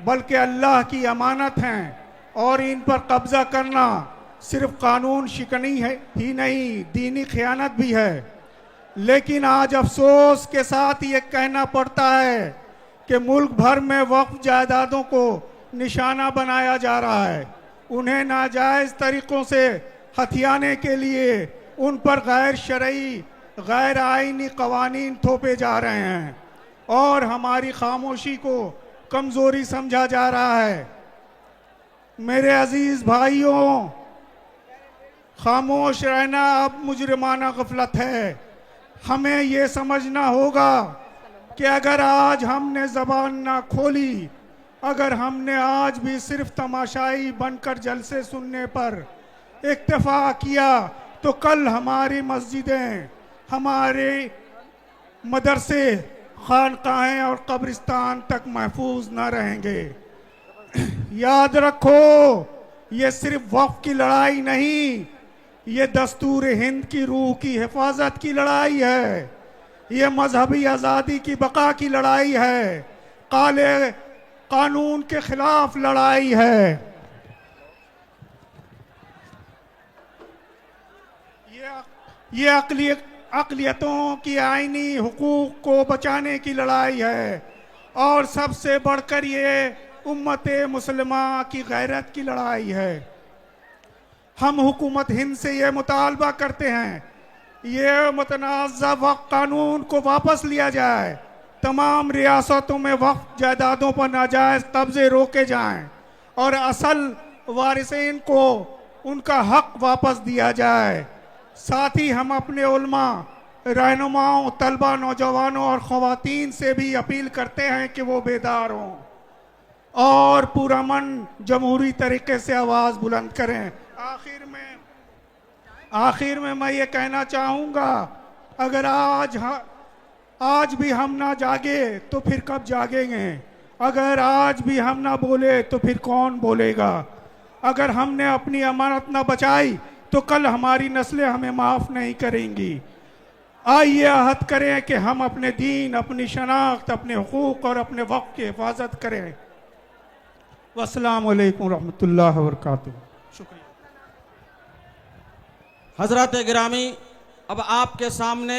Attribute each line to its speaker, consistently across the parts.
Speaker 1: बल्कि अल्लाह की अमानत हैं और इन पर कब्जा करना सिर्फ कानून शिकनी है ही नहीं, दीनी खयानत भी है। लेकिन आज अफसोस के साथ ये कहना पड़ता है कि मुल्क भर में वक्फ जायदादों को निशाना बनाया जा रहा है। उन्हें नाजायज़ तरीक़ों से हथियाने के लिए उन पर गैर शरई, गैर आईनी कवानीन थोपे जा रहे हैं और हमारी खामोशी को कमज़ोरी समझा जा रहा है। मेरे अजीज़ भाइयों, खामोश रहना अब मुजरिमाना गफलत है। हमें ये समझना होगा कि अगर आज हमने ज़बान ना खोली, अगर हमने आज भी सिर्फ तमाशाई बनकर जलसे सुनने पर इक्तफा किया, तो कल हमारी मस्जिदें, हमारे मदरसे, खानकाहें और कब्रिस्तान तक महफूज न रहेंगे। याद रखो, ये सिर्फ वक्फ की लड़ाई नहीं, ये दस्तूर हिंद की रूह की हिफाजत की लड़ाई है। ये मजहबी आज़ादी की बका की लड़ाई है, काले कानून के खिलाफ लड़ाई है। ये अक़लियतों की आईनी हुकूक को बचाने की लड़ाई है और सबसे बढ़कर ये उम्मत मुसलमा की गैरत की लड़ाई है। हम हुकूमत हिंद से ये मुतालबा करते हैं, ये मुतनाज़ा वक्फ कानून को वापस लिया जाए, तमाम रियासतों में वक्फ जायदादों पर नाजायज़ कब्ज़े रोके जाएं और असल वारिसीन को उनका हक वापस दिया जाए। साथ ही हम अपने उलमा, रहनुमाओं, तलबा, नौजवानों और ख़वातीन से भी अपील करते हैं कि वो बेदार हों और पुरअमन जमहूरी तरीके से आवाज़ बुलंद करें। आखिर में मैं ये कहना चाहूँगा, अगर आज भी हम ना जागे तो फिर कब जागेंगे? अगर आज भी हम ना बोले तो फिर कौन बोलेगा? अगर हमने अपनी अमानत ना बचाई तो कल हमारी नस्लें हमें माफ़ नहीं करेंगी। आइए अहद करें कि हम अपने दीन, अपनी शनाख्त, अपने हुकूक और अपने वक्त की हिफाजत करें। वस्सलामु अलैकुम रहमतुल्लाहि व बरकातुहू। शुक्रिया।
Speaker 2: हज़रात गिरामी, अब आपके सामने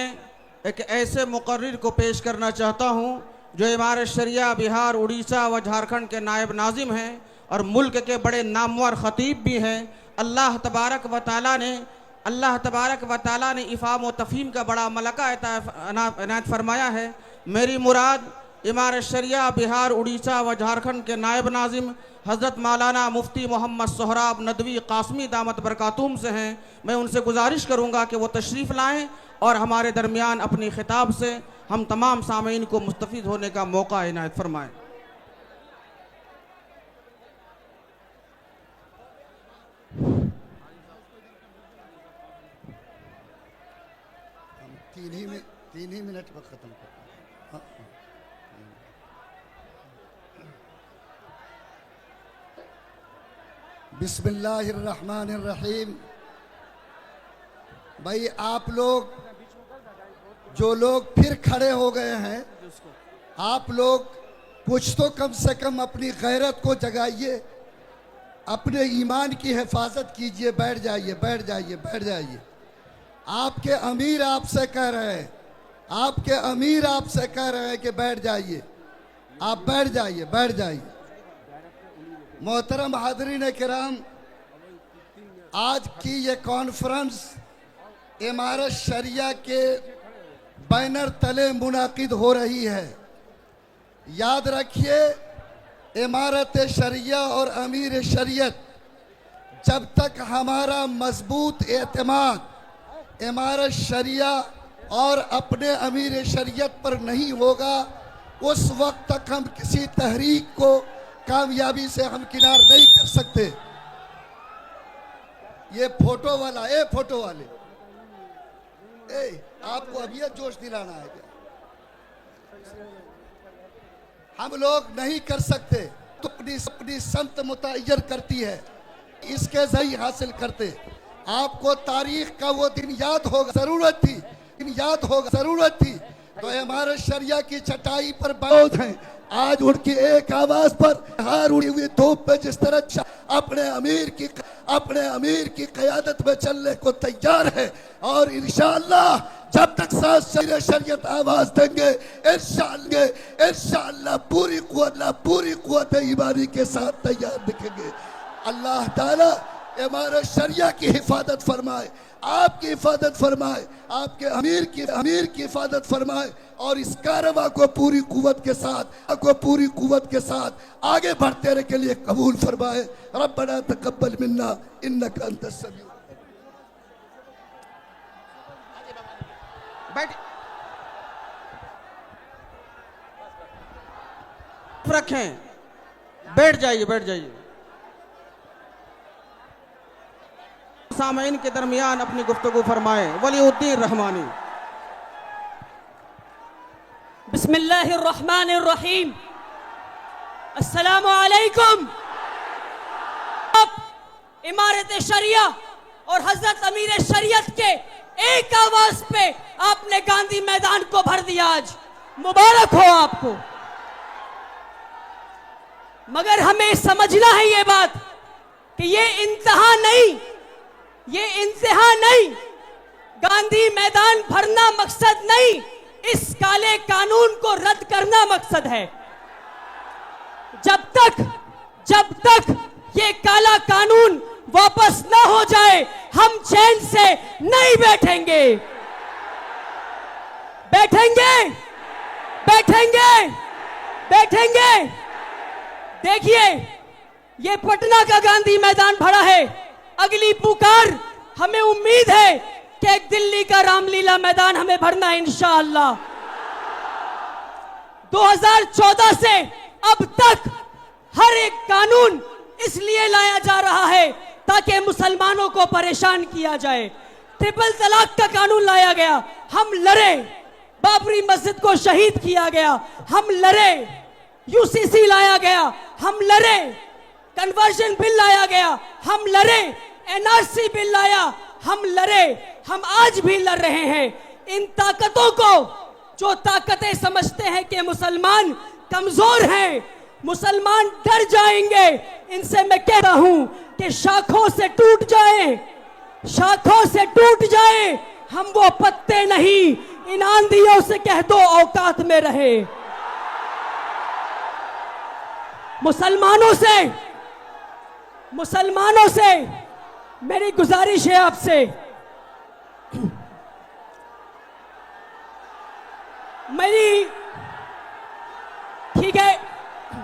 Speaker 2: एक ऐसे मुकर्रिर को पेश करना चाहता हूँ जो इमारत शरिया बिहार, उड़ीसा व झारखंड के नायब नाजिम हैं और मुल्क के बड़े नामवर ख़तीब भी हैं। अल्लाह तबारक व ताला ने इफ़ाम व तफ़हीम का बड़ा मलका इनायत फरमाया है। मेरी मुराद इमारत शरिया बिहार, उड़ीसा व झारखंड के नायब नाजिम हज़रत मौलाना मुफ्ती मोहम्मद सोहराब नदवी कासमी दामत बरकातुम से हैं। मैं उनसे गुजारिश करूँगा कि वो तशरीफ़ लाएँ और हमारे दरमियान अपनी खिताब से हम तमाम सामीन को मुस्तफ़ीद होने का मौका इनायत फरमाएँ।
Speaker 3: तीन ही मिनट पर ख़त्म कर। बिस्मिल्लाहिर्रहमानिर्रहीम। भाई, आप लोग जो लोग फिर खड़े हो गए हैं, आप लोग कुछ तो कम से कम अपनी गैरत को जगाइए, अपने ईमान की हिफाजत कीजिए। बैठ जाइए, बैठ जाइए, बैठ जाइए। आपके अमीर आपसे कह रहे हैं, आपके अमीर आपसे कह रहे हैं कि बैठ जाइए। आप बैठ जाइए, बैठ जाइए। मोहतरम हाज़रीन किराम, आज की ये कॉन्फ्रेंस इमारत शरिया के बैनर तले मुनाकिद हो रही है। याद रखिए, इमारत शरिया और अमीर शरीयत, जब तक हमारा मजबूत एतमाद इमारत शरिया और अपने अमीर शरीयत पर नहीं होगा, उस वक्त तक हम किसी तहरीक को कामयाबी से हम किनार नहीं कर सकते। ये फोटो वाला, फोटो वाले, आपको अब ये जोश दिलाना है क्या? हम लोग नहीं कर सकते तो अपनी संत मुतय्यर करती है, इसके जरिए हासिल करते। आपको तारीख का वो दिन याद होगा, जरूरत थी, दिन याद होगा, जरूरत थी। तो हमारे शरिया की चटाई पर मौजूद हैं, आज उनकी एक आवाज पर हार उड़ी हुई धूप में जिस तरह अपने अमीर की क़यादत में चलने को तैयार है। और इंशाअल्लाह जब तक सांस शरीयत आवाज देंगे इंशाअल्लाह पूरी कुव्वत ईमानी के साथ तैयार दिखेंगे। अल्लाह ताला इमारत शरिया की हिफाजत फरमाए, आपकी हिफाजत फरमाए, आपके अमीर की हिफाजत फरमाए और इस कारवां को पूरी कुव्वत के साथ आगे बढ़ते रहने के लिए कबूल फरमाए। रब्बना तकब्बल मिन्ना इन्नका अंतस समीउ।
Speaker 2: बैठ रखें, बैठ जाइए। सामईन के दरमियान अपनी गुफ्तगू फरमाए वलीउद्दीन रहमानी।
Speaker 4: बिस्मिल्लाहिर्रहमानिर्रहीम। अस्सलामु अलैकुम। इमारत शरिया और हजरत अमीर शरीयत के एक आवाज पे आपने गांधी मैदान को भर दिया, आज मुबारक हो आपको। मगर हमें समझना है ये बात कि ये इंतहा नहीं, गांधी मैदान भरना मकसद नहीं, इस काले कानून को रद्द करना मकसद है। जब तक ये काला कानून वापस ना हो जाए हम चैन से नहीं बैठेंगे। देखिए ये पटना का गांधी मैदान भरा है, अगली पुकार हमें उम्मीद है कि एक दिल्ली का रामलीला मैदान हमें भरना है इंशाअल्लाह। 2014 से अब तक हर एक कानून इसलिए लाया जा रहा है ताकि मुसलमानों को परेशान किया जाए। ट्रिपल तलाक का कानून लाया गया, हम लड़े। बाबरी मस्जिद को शहीद किया गया, हम लड़े। यूसीसी लाया गया, हम लड़े। कन्वर्जन बिल लाया गया, हम लड़े। एनआरसी बिल लाया, हम लड़े। हम आज भी लड़ रहे हैं। इन ताकतों को, जो ताकतें समझते हैं कि मुसलमान कमजोर हैं, मुसलमान डर जाएंगे, इनसे मैं कह रहा हूं कि शाखों से टूट जाए हम वो पत्ते नहीं। इन आंधियों से कह दो औकात में रहे। मुसलमानों से मेरी गुजारिश है आपसे, ठीक है,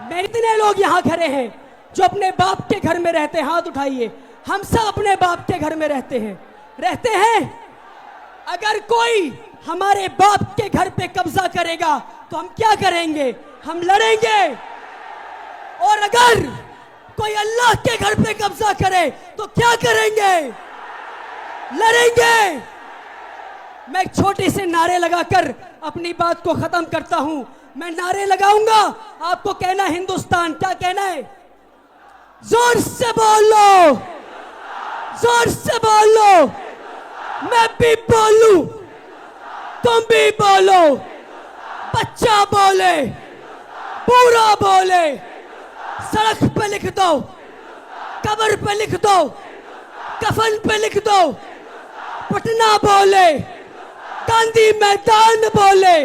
Speaker 4: मेरे इतने लोग यहां खड़े हैं जो अपने बाप के घर में रहते हैं, हाथ उठाइए। हम सब अपने बाप के घर में रहते हैं। अगर कोई हमारे बाप के घर पे कब्जा करेगा तो हम क्या करेंगे? हम लड़ेंगे। और अगर कोई अल्लाह के घर पे कब्जा करे तो क्या करेंगे? लड़ेंगे। मैं एक छोटे से नारे लगाकर अपनी बात को खत्म करता हूं। मैं नारे लगाऊंगा, आपको कहना हिंदुस्तान। क्या कहना है? जोर से बोलो। मैं भी बोलूं, तुम भी बोलो। बच्चा बोले, बूढ़ा बोले, सड़क पे लिख दो, कब्र पे लिख दो, कफन पे लिख दो। पटना बोले, गांधी मैदान बोले,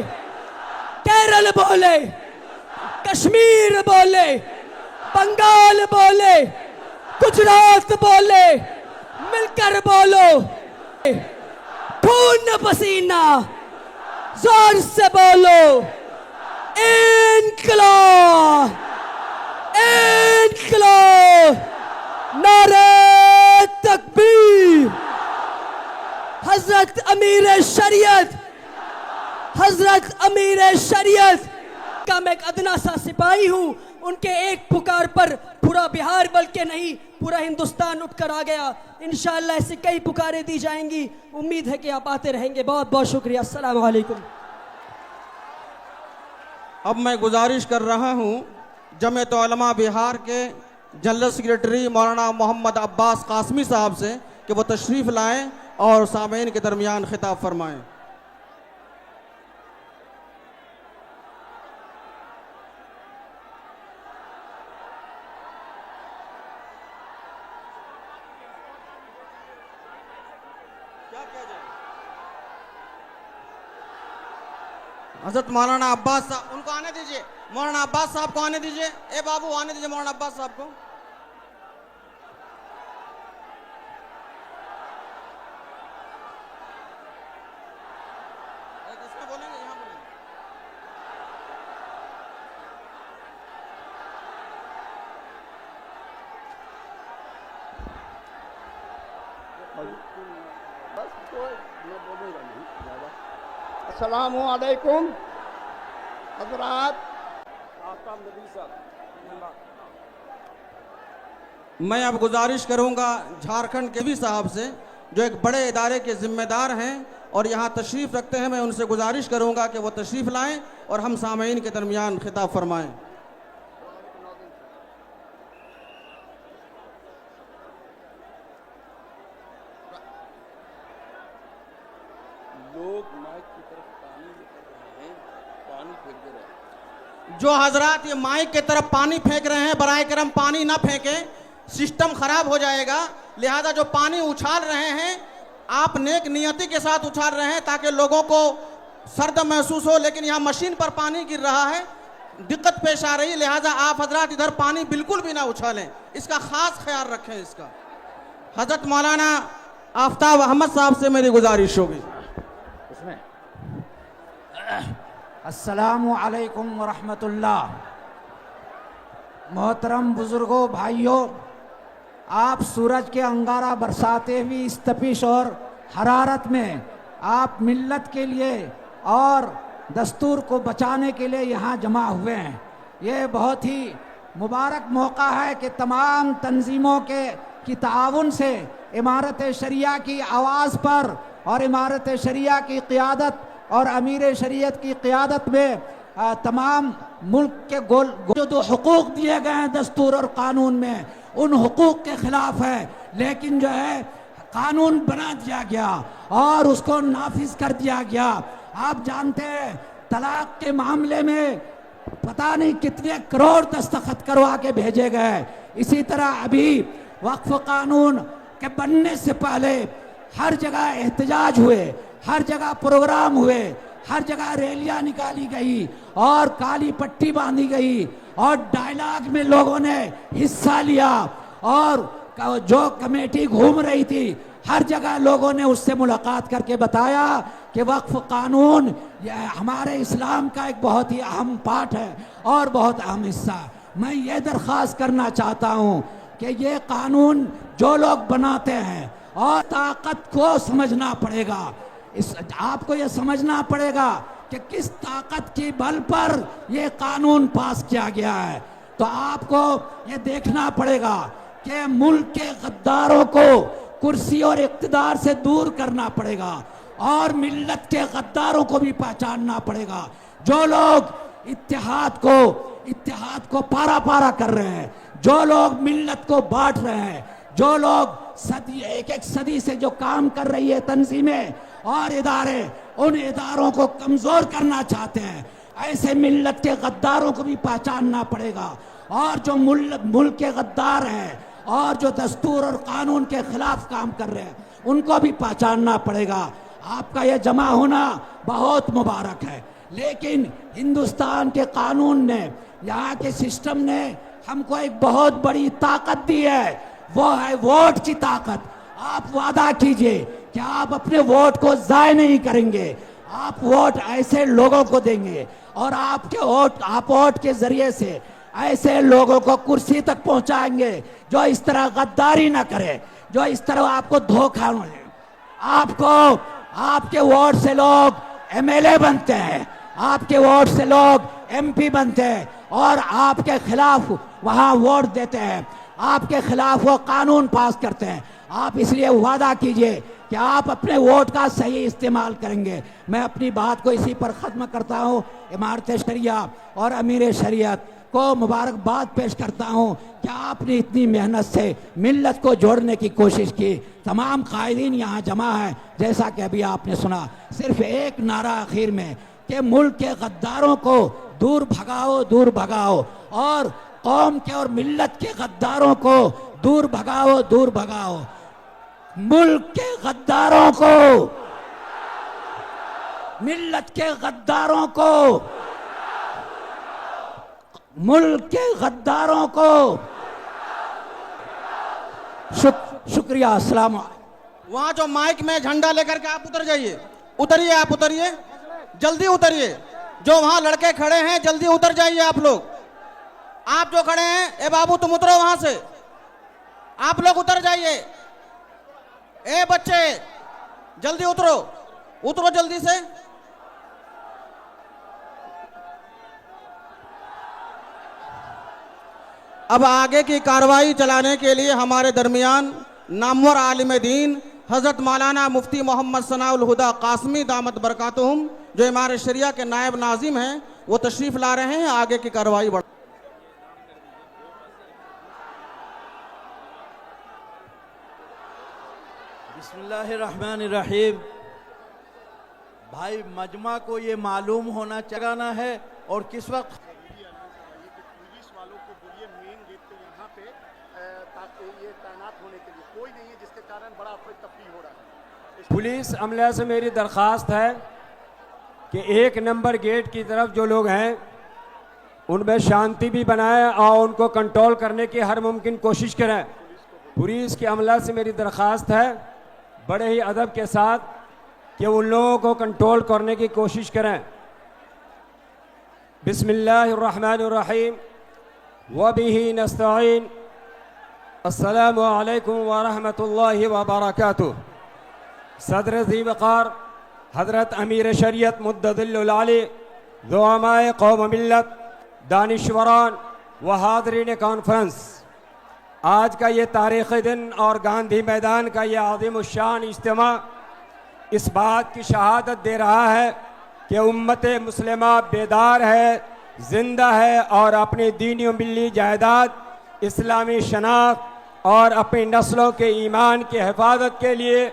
Speaker 4: केरल बोले, कश्मीर बोले, बंगाल बोले, गुजरात बोले, मिलकर बोलो। खून पसीना, जोर से बोलो। इनकलाब, नारे तकबीर। हजरत अमीर शरीयत का मैं एक अदना सा सिपाही हूं। उनके एक पुकार पर पूरा बिहार बल्कि नहीं पूरा हिंदुस्तान उठकर आ गया। इंशाअल्लाह ऐसी कई पुकारें दी जाएंगी। उम्मीद है कि आप आते रहेंगे। बहुत बहुत शुक्रिया। अस्सलाम वालेकुम।
Speaker 2: अब मैं गुजारिश कर रहा हूं जमीयत उलमा बिहार के जनरल सेक्रेटरी मौलाना मोहम्मद अब्बास कासमी साहब से कि वो तशरीफ लाएं और सामईन के दरमियान खिताब फरमाएं। हजरत मौलाना अब्बास साहब, उनको आने दीजिए। मौलाना अब्बास साहब को आने दीजिए। ए बाबू आने दीजिए मौलाना अब्बास साहब को। किसमें बोलेंगे? यहाँ बोलेंगे।
Speaker 5: अस्सलामु अलैकुम हज़रात।
Speaker 2: मैं अब गुजारिश करूंगा झारखंड के भी साहब से, जो एक बड़े इदारे के जिम्मेदार हैं और यहाँ तशरीफ़ रखते हैं, मैं उनसे गुजारिश करूंगा कि वो तशरीफ़ लाएं और हम सामईन के दरमियान खिताब फरमाएं।
Speaker 5: लोग माइक की तरफ पानी लेकर रहे हैं, पानी फेंक रहे हैं।
Speaker 2: जो हजरात ये माइक की तरफ पानी फेंक रहे हैं, बराए करम पानी ना फेंकें, सिस्टम खराब हो जाएगा। लिहाजा जो पानी उछाल रहे हैं, आप नेक नियति के साथ उछाल रहे हैं ताकि लोगों को सर्द महसूस हो, लेकिन यहाँ मशीन पर पानी गिर रहा है, दिक्कत पेश आ रही है। लिहाजा आप हजरात इधर पानी बिल्कुल भी ना उछालें, इसका खास ख्याल रखें इसका। हजरत मौलाना आफ्ताब अहमद साहब से मेरी गुजारिश होगी।
Speaker 6: अस्सलामु अलैकुम व रहमतुल्लाह। मोहतरम बुजुर्गों, भाइयों, आप सूरज के अंगारा बरसाते हुए इस तपिश और हरारत में आप मिल्लत के लिए और दस्तूर को बचाने के लिए यहाँ जमा हुए हैं। ये बहुत ही मुबारक मौका है कि तमाम तंजीमों की ताउन से इमारत शरिया की आवाज़ पर और इमारत शरिया की क़ियादत और अमीर शरीयत की क़ियादत में तमाम मुल्क के जो हुकूक दिए गए हैं दस्तूर और कानून में, उन हुकूक के ख़िलाफ़ है। लेकिन जो है कानून बना दिया गया और उसको नाफिज कर दिया गया। आप जानते हैं तलाक के मामले में पता नहीं कितने करोड़ दस्तखत करवा के भेजे गए। इसी तरह अभी वक्फ कानून के बनने से पहले हर जगह एहतजाज हुए, हर जगह प्रोग्राम हुए, हर जगह रैलियां निकाली गई और काली पट्टी बांधी गई और डायलॉग में लोगों ने हिस्सा लिया और जो कमेटी घूम रही थी हर जगह लोगों ने उससे मुलाकात करके बताया कि वक्फ कानून हमारे इस्लाम का एक बहुत ही अहम पार्ट है और बहुत अहम हिस्सा। मैं ये दरख्वास्त करना चाहता हूँ कि ये कानून जो लोग बनाते हैं और ताकत को समझना पड़ेगा। आपको ये समझना पड़ेगा कि किस ताकत की बल पर ये कानून पास किया गया है। तो आपको ये देखना पड़ेगा कि मुल्क के गद्दारों को कुर्सी और इक़्तिदार से दूर करना पड़ेगा और मिल्लत के गद्दारों को भी पहचानना पड़ेगा। जो लोग इत्तेहाद को पारा पारा कर रहे हैं, जो लोग मिल्लत को बांट रहे हैं, जो लोग एक सदी से जो काम कर रही है तंजीमें और इदारे, उन इदारों को कमजोर करना चाहते हैं, ऐसे मिल्लत के गद्दारों को भी पहचानना पड़ेगा। और जो मुल्क के गद्दार हैं और जो दस्तूर और कानून के खिलाफ काम कर रहे हैं, उनको भी पहचानना पड़ेगा। आपका यह जमा होना बहुत मुबारक है, लेकिन हिंदुस्तान के कानून ने, यहाँ के सिस्टम ने हमको एक बहुत बड़ी ताकत दी है, वो है वोट की ताकत। आप वादा कीजिए कि आप अपने वोट को ज़ाय नहीं करेंगे, आप वोट ऐसे लोगों को देंगे और आप वोट के जरिए से ऐसे लोगों को कुर्सी तक पहुंचाएंगे जो इस तरह गद्दारी ना करे, जो इस तरह आपको धोखा न दे। आपके वोट से लोग एमएलए बनते हैं, आपके वोट से लोग एमपी बनते हैं और आपके खिलाफ वहां वोट देते हैं, आपके खिलाफ वो कानून पास करते हैं। आप इसलिए वादा कीजिए कि आप अपने वोट का सही इस्तेमाल करेंगे। मैं अपनी बात को इसी पर ख़त्म करता हूँ। इमारत शरिया और अमीर शरीयत को मुबारकबाद पेश करता हूँ कि आपने इतनी मेहनत से मिल्लत को जोड़ने की कोशिश की। तमाम कायदीन यहाँ जमा है, जैसा कि अभी आपने सुना। सिर्फ एक नारा आखिर में कि मुल्क के गद्दारों को दूर भगाओ, दूर भगाओ, और कौम के और मिल्लत के गद्दारों को दूर भगाओ, दूर भगाओ। मुल्क के गद्दारों को, मिल्लत के गद्दारों को, मुल्क के गद्दारों को शुक्रिया। अस्सलाम।
Speaker 2: वहां जो माइक में झंडा लेकर के आप उतर जाइए, उतरिए, आप उतरिए, जल्दी उतरिए। जो वहां लड़के खड़े हैं जल्दी उतर जाइए आप लोग। आप जो खड़े हैं, ए बाबू तुम उतरो वहां से, आप लोग उतर जाइए। ए बच्चे जल्दी उतरो, उतरो जल्दी से। अब आगे की कार्रवाई चलाने के लिए हमारे दरमियान नामवर आलिम दीन हजरत मौलाना मुफ्ती मोहम्मद सनाउल हुदा कासमी दामत बरकातुहुम, जो इमारत शरिया के नायब नाजिम हैं, वो तशरीफ ला रहे हैं। आगे की कार्रवाई बढ़।
Speaker 7: बिस्मिल्लाहिर्रहमानिर्रहीम। भाई मजमा को ये मालूम होना चाहिए है और किस वक्त
Speaker 8: पुलिस वालों को बोलिए मेन गेट पे यहाँ पे ताकि ये तैनात होने के लिए कोई नहीं है, जिसके कारण बड़ा अफरा तफरी हो रहा है।
Speaker 9: पुलिस अमले से मेरी दरख्वास्त है कि 1 नंबर गेट की तरफ जो लोग हैं उनमें शांति भी बनाएं और उनको कंट्रोल करने की हर मुमकिन कोशिश करें। पुलिस के अमले से मेरी दरख्वास्त है बड़े ही अदब के साथ कि उन लोगों को कंट्रोल करने की कोशिश करें। बिस्मिल्लाहिर्रहमानिर्रहीम व बिही नस्तईन। अस्सलामु अलैकुम व रहमतुल्लाहि व बरकातुहू। सदर ज़ी वक़ार हज़रत अमीर शरीयत मुद्ददिल आली, दुआमाए कौम मिल्लत, दानिश्वरान व हाज़रीन कॉन्फ्रेंस, आज का ये तारीख़ी दिन और गांधी मैदान का ये आज़िम शान इज्तिमा इस बात की शहादत दे रहा है कि उम्मत मुस्लिमा बेदार है, जिंदा है और अपनी दीनी व मिल्ली जायदाद, इस्लामी शनाख्त और अपनी नस्लों के ईमान की हिफाजत के लिए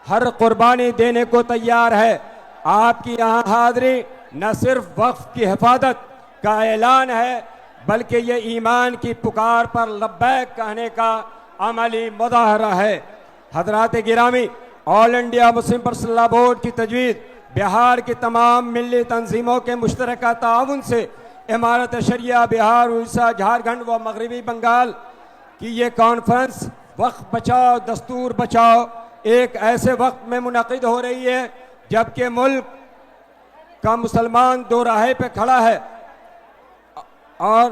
Speaker 9: हर कुर्बानी देने को तैयार है। आपकी यहाँ हाज़री न सिर्फ वक्फ की हिफाजत का ऐलान है बल्कि ये ईमान की पुकार पर लब्बैक कहने का अमली मुज़ाहरा है। हज़रात गिरामी, all India Muslim personal board की तजवीज़ बिहार की तमाम मिली तंजीमों के मुश्तरका ताउन से इमारत शरिया बिहार, उड़ीसा, झारखंड व मगरबी बंगाल की ये कॉन्फ्रेंस वक्फ बचाओ दस्तूर बचाओ एक ऐसे वक्त में मुनक़िद हो रही है जबकि मुल्क का मुसलमान दो राहे पे खड़ा है और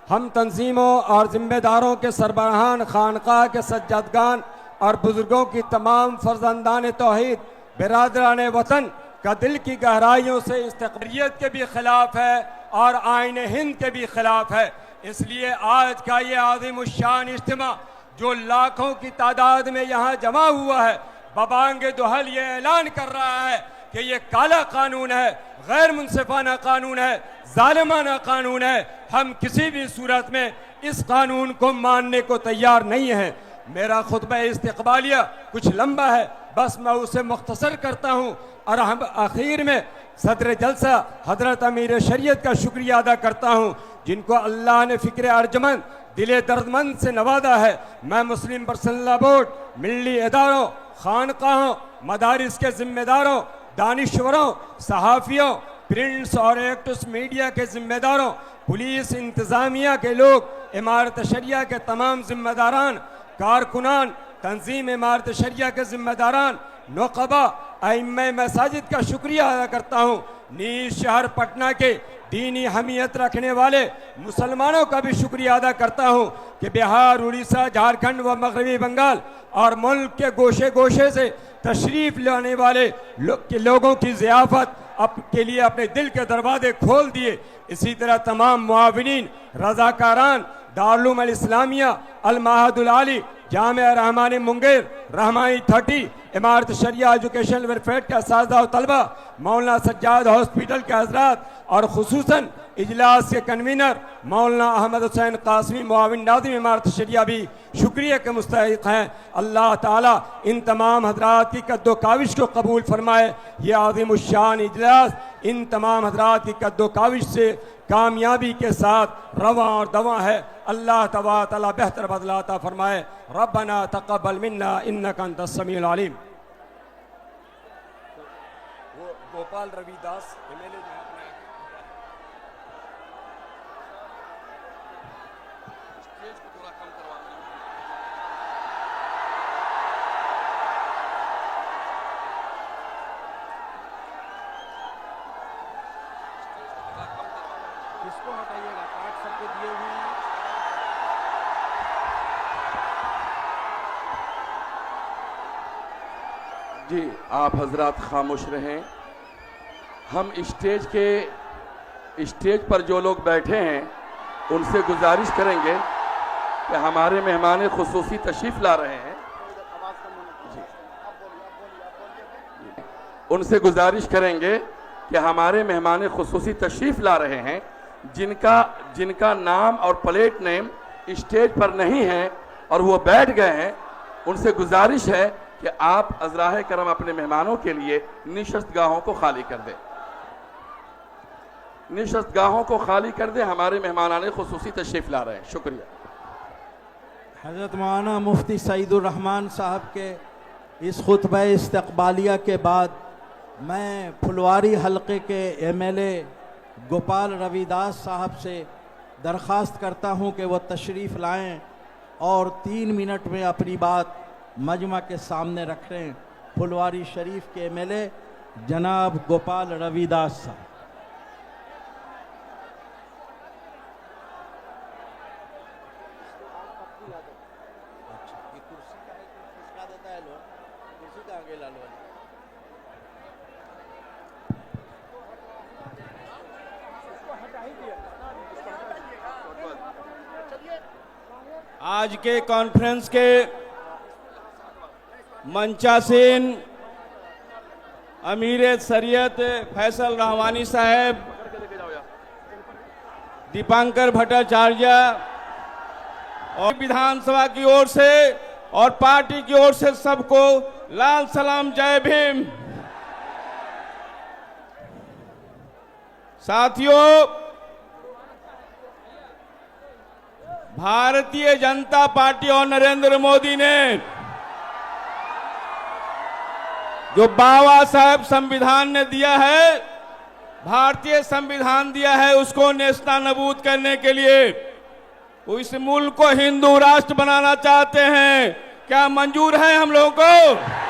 Speaker 9: हम तंजीमों और जिम्मेदारों के सरबराहान, खानकाह के सज्जादगान और बुजुर्गों की तमाम फर्जंदान तौहीद, बिरादरान वतन का दिल की गहराइयों से इस्तक़बालियत के भी खिलाफ है और आईन हिंद के भी खिलाफ है। इसलिए आज का ये आज़िम शान इज्तिमा जो लाखों की तादाद में यहाँ जमा हुआ है, बबांगे दुहल ये ऐलान कर रहा है कि ये काला कानून है, गैर मुनसिफाना कानून है, जालिमाना कानून है। हम किसी भी सूरत में इस कानून को मानने को तैयार नहीं हैं। मेरा खुतबा इस्तक़बालिया कुछ लंबा है, बस मैं उसे मुख्तसर करता हूँ और हम आखिर में सदर जलसा हजरत अमीर शरीयत का शुक्रिया अदा करता हूँ जिनको अल्लाह ने फ़िक्र अर्जमंद, दिले दर्दमंद से नवाजा है। मैं मुस्लिम पर्सनल बोर्ड, मिली इदारों, खानकाहों, मदारिस के जिम्मेदारों, दानिश्वरों, सहाफ़ियों, प्रिंट्स और इलेक्ट्रॉनिक्स मीडिया के जिम्मेदारों, पुलिस इंतज़ामिया के लोग, इमारत शरिया के तमाम जिम्मेदारान, कारकुनान, तंजीम इमारत शरिया के जिम्मेदारान, नुक़बा, अइम्मे मसाजिद का शुक्रिया अदा करता हूँ। नीज शहर पटना के दीनी हमीयत रखने वाले मुसलमानों का भी शुक्रिया अदा करता हूँ कि बिहार, उड़ीसा, झारखंड व मगरबी बंगाल और मुल्क के गोशे गोशे से तशरीफ़ लाने वाले लोगों की ज़ियाफ़त के लिए अपने दिल के दरवाजे खोल दिए। इसी तरह तमाम मुआविनीन, रज़ाकारान, दारुल उलूम अल इस्लामिया, अल माहदुल आली, जामिया रहमानी मुंगेर, रहमानी 30, इमारत शरिया एजुकेशन वेलफेयर का सादा और तलबा, मौलाना सज्जाद हॉस्पिटल के हजरात और खुसूसन इजलास के कन्वीनर मौलाना अहमद हुसैन कासमी मुआविन नाज़िम इमारत शरिया भी शुक्रिया के मुस्तहिक़ हैं। अल्लाह ताला इन तमाम हजरात की कद्दो काविश को कबूल फरमाए। ये आज़िम शान इजलास इन तमाम हजरात की कद्दो काविश से कामयाबी के साथ रवा और दवा है। अल्लाह तबारक तआला बेहतर बदला अता फरमाए। रब्बना तक़ब्बल मिन्ना इन्नका अंतस समीउल अलीम। वो गोपाल रविदास एमएलए जो अपने
Speaker 5: स्टेज को थोड़ा कम करवा दें।
Speaker 7: इसको हटाइएगा, कार्ड सबको दिए हुए हैं।
Speaker 5: जी आप हजरात खामोश रहें। हम स्टेज पर जो लोग बैठे हैं उनसे गुजारिश करेंगे कि हमारे मेहमान खुसूसी तशरीफ़ ला रहे हैं, उनसे गुजारिश करेंगे कि हमारे मेहमान खुसूसी तशरीफ़ ला रहे हैं जिनका नाम और प्लेट नेम स्टेज पर नहीं है और वो बैठ गए हैं, उनसे गुजारिश है कि आप अज़राए करम अपने मेहमानों के लिए निशस्तगाहों को खाली कर दें। निशस्तगाहों को खाली कर दें, हमारे मेहमान खुसूसी तशरीफ़ ला रहे हैं। शुक्रिया।
Speaker 7: हज़रत मौलाना मुफ्ती सईदुर रहमान साहब के इस खुतबा इस्तक़बालिया के बाद मैं फुलवारी हलक़े के एमएलए गोपाल रविदास साहब से दरख्वास्त करता हूं कि वो तशरीफ़ लाएं और 3 मिनट में अपनी बात मजमा के सामने रखें। फुलवारी शरीफ के एमएलए जनाब गोपाल रविदास साहब। आज के कॉन्फ्रेंस के मंचासीन अमीर शरीयत फैसल रहमानी साहब, दीपांकर भट्टाचार्य और विधानसभा की ओर से और पार्टी की ओर से सबको लाल सलाम, जय भीम। साथियों, भारतीय जनता पार्टी और नरेंद्र मोदी ने जो बाबा साहब संविधान ने दिया है, भारतीय संविधान दिया है, उसको नेस्तनाबूद करने के लिए वो इस मुल्क को हिंदू राष्ट्र बनाना चाहते हैं। क्या मंजूर है हम लोगों को?